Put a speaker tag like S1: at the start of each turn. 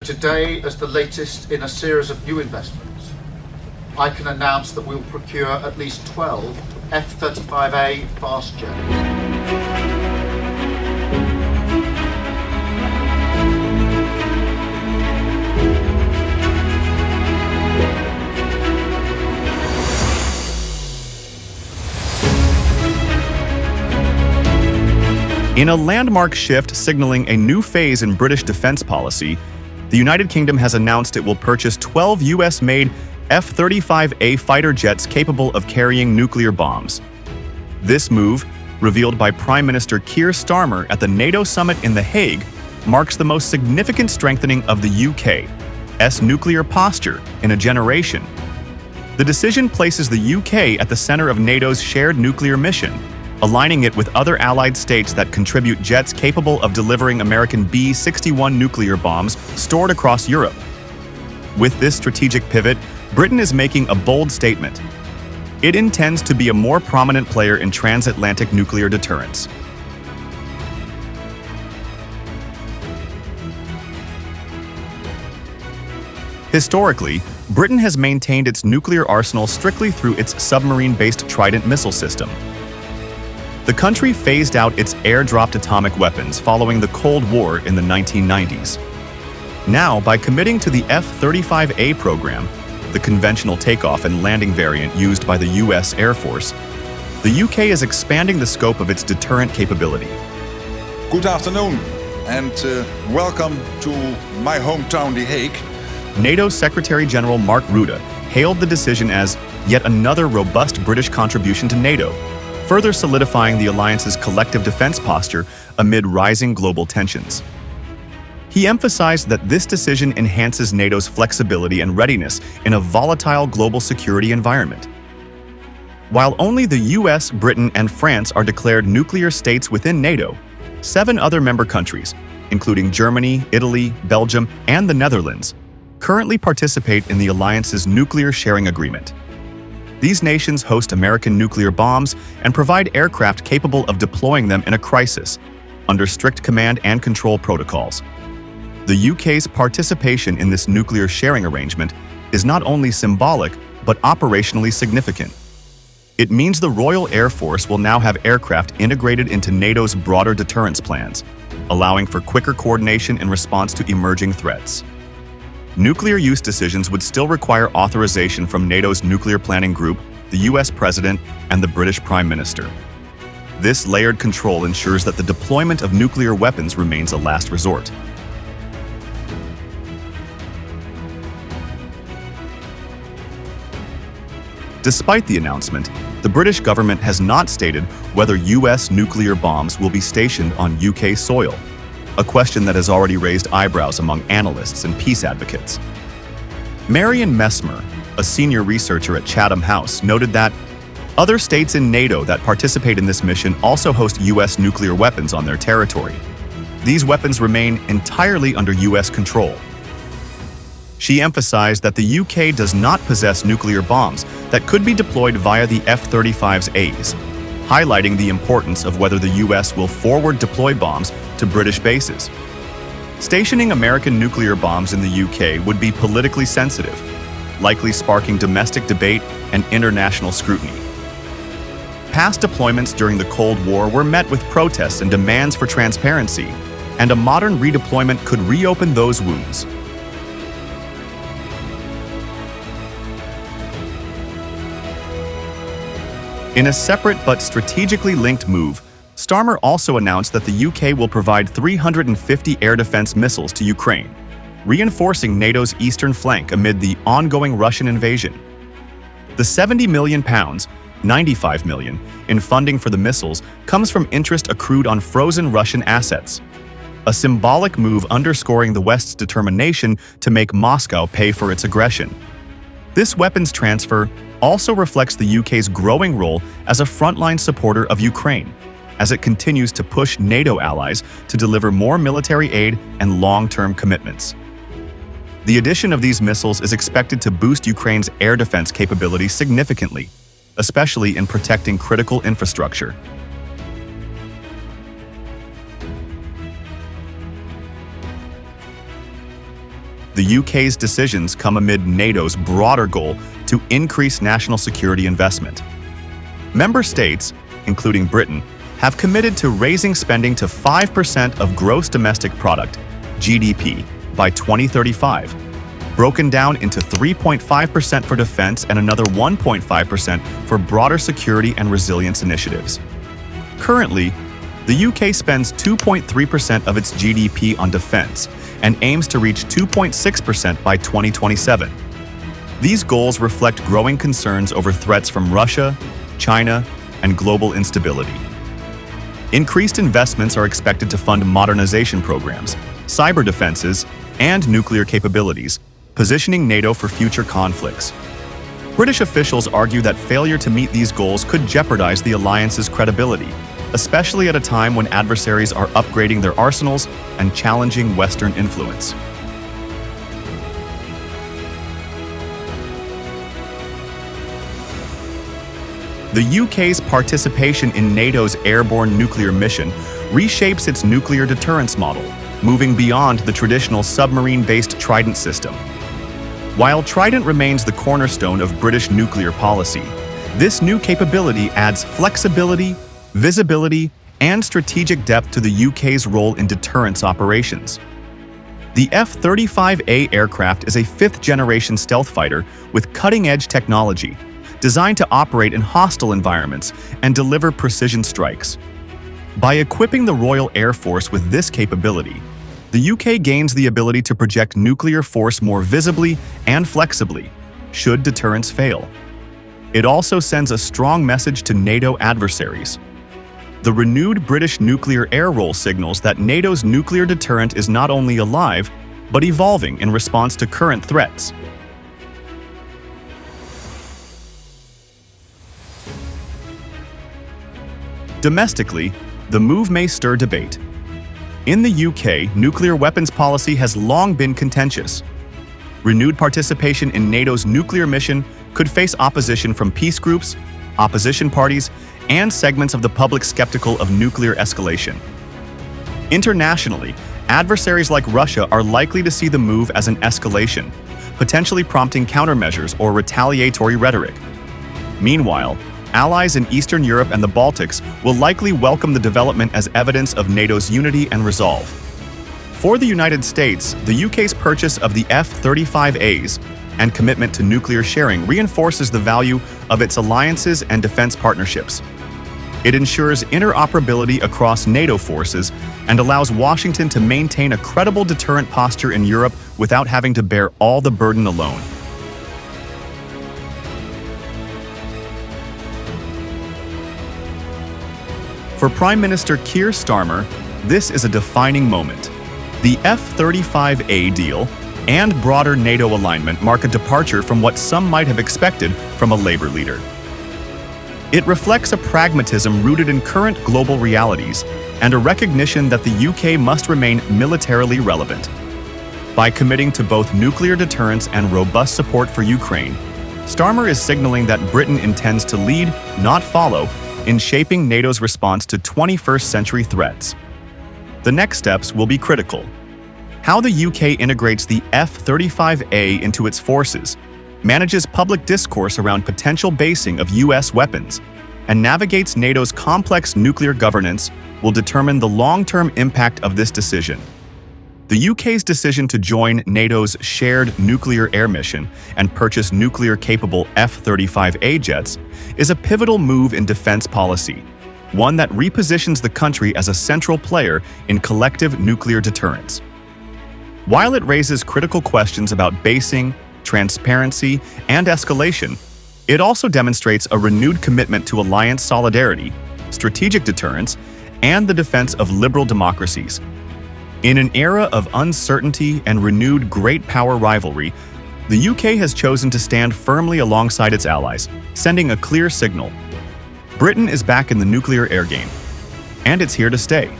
S1: Today, as the latest in a series of new investments, I can announce that we will procure at least 12 F-35A fast jets.
S2: In a landmark shift signaling a new phase in British defense policy, the United Kingdom has announced it will purchase 12 US-made F-35A fighter jets capable of carrying nuclear bombs. This move, revealed by Prime Minister Keir Starmer at the NATO summit in The Hague, marks the most significant strengthening of the UK's nuclear posture in a generation. The decision places the UK at the center of NATO's shared nuclear mission, aligning it with other allied states that contribute jets capable of delivering American B-61 nuclear bombs stored across Europe. With this strategic pivot, Britain is making a bold statement. It intends to be a more prominent player in transatlantic nuclear deterrence. Historically, Britain has maintained its nuclear arsenal strictly through its submarine-based Trident missile system. The country phased out its air-dropped atomic weapons following the Cold War in the 1990s. Now, by committing to the F-35A program, the conventional takeoff and landing variant used by the US Air Force, the UK is expanding the scope of its deterrent capability.
S3: Good afternoon and welcome to my hometown, The Hague.
S2: NATO Secretary General Mark Rutte hailed the decision as yet another robust British contribution to NATO, further solidifying the alliance's collective defense posture amid rising global tensions. He emphasized that this decision enhances NATO's flexibility and readiness in a volatile global security environment. While only the US, Britain, and France are declared nuclear states within NATO, 7 other member countries, including Germany, Italy, Belgium, and the Netherlands, currently participate in the alliance's nuclear sharing agreement. These nations host American nuclear bombs and provide aircraft capable of deploying them in a crisis, under strict command and control protocols. The UK's participation in this nuclear sharing arrangement is not only symbolic, but operationally significant. It means the Royal Air Force will now have aircraft integrated into NATO's broader deterrence plans, allowing for quicker coordination in response to emerging threats. Nuclear use decisions would still require authorization from NATO's nuclear planning group, the US President, and the British Prime Minister. This layered control ensures that the deployment of nuclear weapons remains a last resort. Despite the announcement, the British government has not stated whether US nuclear bombs will be stationed on UK soil, a question that has already raised eyebrows among analysts and peace advocates. Marion Messmer, a senior researcher at Chatham House, noted that other states in NATO that participate in this mission also host US nuclear weapons on their territory. These weapons remain entirely under US control. She emphasized that the UK does not possess nuclear bombs that could be deployed via the F-35As, highlighting the importance of whether the US will forward deploy bombs to British bases. Stationing American nuclear bombs in the UK would be politically sensitive, likely sparking domestic debate and international scrutiny. Past deployments during the Cold War were met with protests and demands for transparency, and a modern redeployment could reopen those wounds. In a separate but strategically linked move, Starmer also announced that the UK will provide 350 air defense missiles to Ukraine, reinforcing NATO's eastern flank amid the ongoing Russian invasion. The £70 million, $95 million, in funding for the missiles comes from interest accrued on frozen Russian assets, a symbolic move underscoring the West's determination to make Moscow pay for its aggression. This weapons transfer also reflects the UK's growing role as a frontline supporter of Ukraine, as it continues to push NATO allies to deliver more military aid and long-term commitments. The addition of these missiles is expected to boost Ukraine's air defense capability significantly, especially in protecting critical infrastructure. The UK's decisions come amid NATO's broader goal to increase national security investment. Member states, including Britain, have committed to raising spending to 5% of gross domestic product, GDP, by 2035, broken down into 3.5% for defense and another 1.5% for broader security and resilience initiatives. Currently, the UK spends 2.3% of its GDP on defense and aims to reach 2.6% by 2027. These goals reflect growing concerns over threats from Russia, China, and global instability. Increased investments are expected to fund modernization programs, cyber defenses, and nuclear capabilities, positioning NATO for future conflicts. British officials argue that failure to meet these goals could jeopardize the alliance's credibility, especially at a time when adversaries are upgrading their arsenals and challenging Western influence. The UK's participation in NATO's airborne nuclear mission reshapes its nuclear deterrence model, moving beyond the traditional submarine-based Trident system. While Trident remains the cornerstone of British nuclear policy, this new capability adds flexibility, visibility, and strategic depth to the UK's role in deterrence operations. The F-35A aircraft is a fifth-generation stealth fighter with cutting-edge technology, designed to operate in hostile environments and deliver precision strikes. By equipping the Royal Air Force with this capability, the UK gains the ability to project nuclear force more visibly and flexibly, should deterrence fail. It also sends a strong message to NATO adversaries. The renewed British nuclear air role signals that NATO's nuclear deterrent is not only alive, but evolving in response to current threats. Domestically, the move may stir debate. In the UK, nuclear weapons policy has long been contentious. Renewed participation in NATO's nuclear mission could face opposition from peace groups, opposition parties, and segments of the public skeptical of nuclear escalation. Internationally, adversaries like Russia are likely to see the move as an escalation, potentially prompting countermeasures or retaliatory rhetoric. Meanwhile, allies in Eastern Europe and the Baltics will likely welcome the development as evidence of NATO's unity and resolve. For the United States, the UK's purchase of the F-35As and commitment to nuclear sharing reinforces the value of its alliances and defense partnerships. It ensures interoperability across NATO forces and allows Washington to maintain a credible deterrent posture in Europe without having to bear all the burden alone. For Prime Minister Keir Starmer, this is a defining moment. The F-35A deal and broader NATO alignment mark a departure from what some might have expected from a Labour leader. It reflects a pragmatism rooted in current global realities and a recognition that the UK must remain militarily relevant. By committing to both nuclear deterrence and robust support for Ukraine, Starmer is signaling that Britain intends to lead, not follow, in shaping NATO's response to 21st century threats. The next steps will be critical. How the UK integrates the F-35A into its forces, manages public discourse around potential basing of US weapons, and navigates NATO's complex nuclear governance will determine the long-term impact of this decision. The UK's decision to join NATO's shared nuclear air mission and purchase nuclear-capable F-35A jets is a pivotal move in defense policy, one that repositions the country as a central player in collective nuclear deterrence. While it raises critical questions about basing, transparency, and escalation, it also demonstrates a renewed commitment to alliance solidarity, strategic deterrence, and the defense of liberal democracies. In an era of uncertainty and renewed great power rivalry, the UK has chosen to stand firmly alongside its allies, sending a clear signal. Britain is back in the nuclear air game, and it's here to stay.